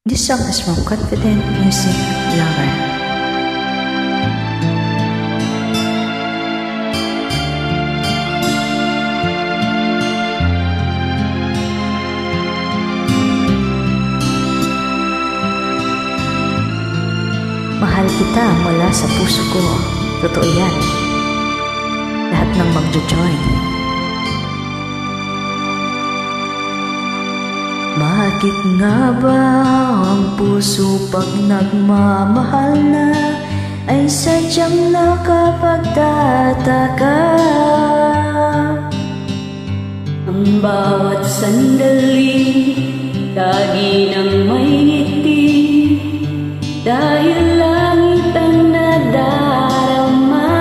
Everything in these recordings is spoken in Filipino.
This song is from Confident Music Lover. Mahal kita mula sa puso ko. Totoo yan. Lahat ng magjo-join. Bakit nga ba ang puso pag nagmamahal na ay sadyang nakapagtataka? Ang bawat sandali lagi nang may ngiti, dahil langit ang nadarama.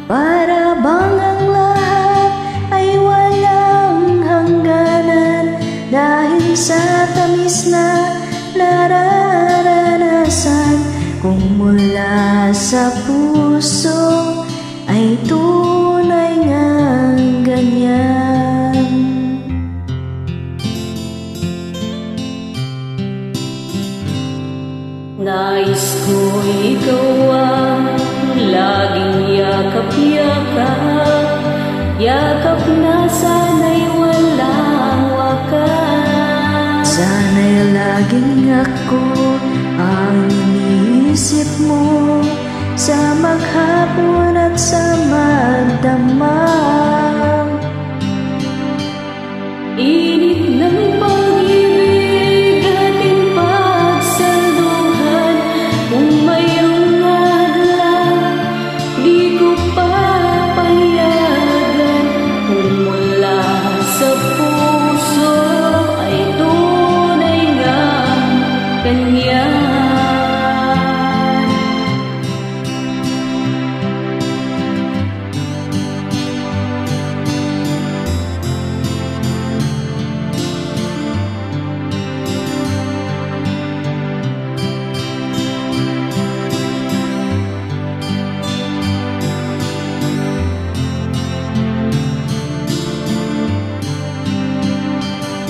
Para bang ang lahat ay walang hangganan, dahil sa tamis na nararanasan. Kung mula sa puso ay tunay ngang ganyan. Nais ko ikaw ang laging yakap-yakap, yakap na sana'y walang wakas. Sana'y laging ako ang iniisip mo, sa maghapon at sa magdamag. Init ng pag-ibig ating pagsaluhan, kung mayroong hadlang di ko papayagan. Kung mula sa puso ay tunay ngang ganyan.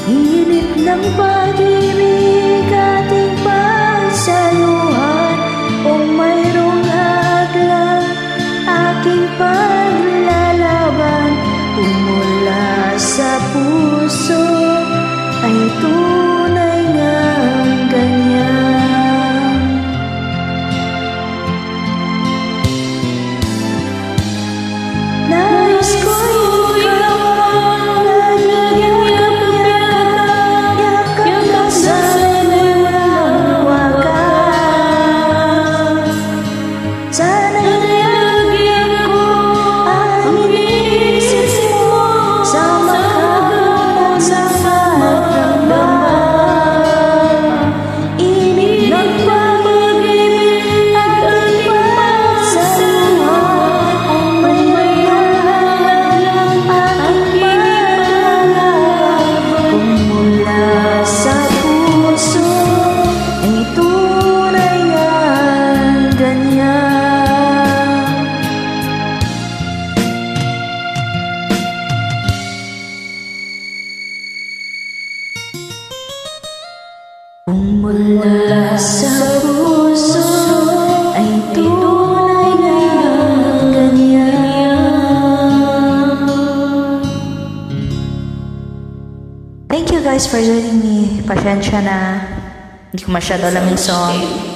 Init ng pag-ibig ating pagsaluhan, kung mayroong hadlang aking paglalaban. Kung mula sa puso ay tunay ngang ganyan. Nais ko kung mula sa puso ay tunay ngang ganyan. Thank you guys for joining me. Pasensya na hindi ko masyado alam yung song.